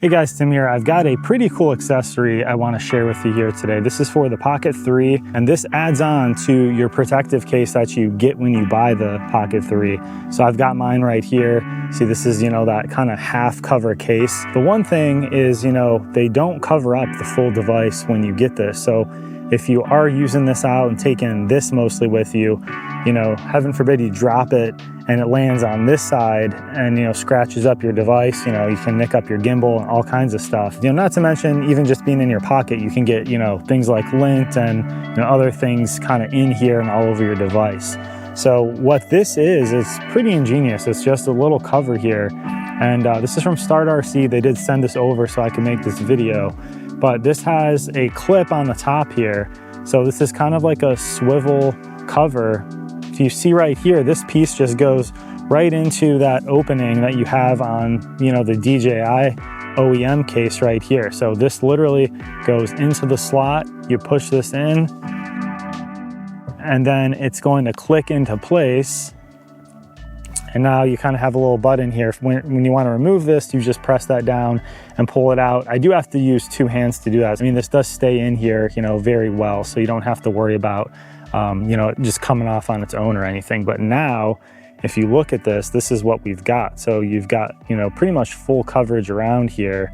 Hey guys, Tim here. I've got a pretty cool accessory I want to share with you here today. This is for the Pocket 3, and this adds on to your protective case that you get when you buy the Pocket 3. So I've got mine right here. See, this is, that kind of half cover case. The one thing is, they don't cover up the full device when you get this. So if you are using this out and taking this mostly with you, heaven forbid you drop it and it lands on this side and, scratches up your device, you can nick up your gimbal and all kinds of stuff. Not to mention even just being in your pocket, you can get, things like lint and other things kind of in here and all over your device. So what this is, it's pretty ingenious. It's just a little cover here. And this is from STARTRC. They did send this over so I could make this video. But this has a clip on the top here. So this is kind of like a swivel cover. So you see right here, this piece just goes right into that opening that you have on, the DJI OEM case right here. So this literally goes into the slot. You push this in, and then it's going to click into place. And now you kind of have a little button here. When you want to remove this, you just press that down and pull it out. I do have to use two hands to do that. This does stay in here, very well. So you don't have to worry about, just coming off on its own or anything. But now, if you look at this, this is what we've got. So you've got, pretty much full coverage around here.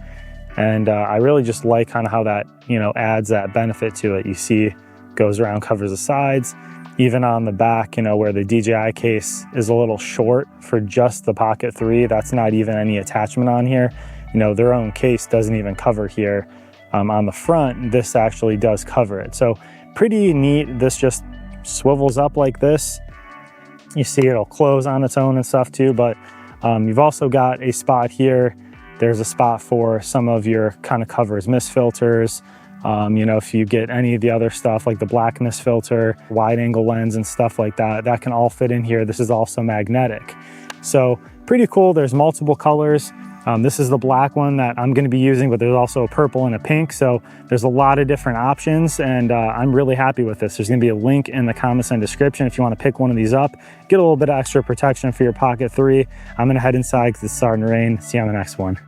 And I really just like kind of how that, adds that benefit to it. You see, goes around, covers the sides. Even on the back, where the DJI case is a little short for just the Pocket 3, that's not even any attachment on here. Their own case doesn't even cover here. On the front, this actually does cover it. So pretty neat. This just swivels up like this. You see it'll close on its own and stuff too, but you've also got a spot here. There's a spot for some of your kind of covers, mist filters. If you get any of the other stuff like the blackness filter, wide angle lens and stuff like that, that can all fit in here. This is also magnetic. So pretty cool. There's multiple colors. This is the black one that I'm going to be using, but there's also a purple and a pink. So there's a lot of different options, and I'm really happy with this. There's going to be a link in the comments and description if you want to pick one of these up. Get a little bit of extra protection for your Pocket 3. I'm going to head inside because it's starting to rain. See you on the next one.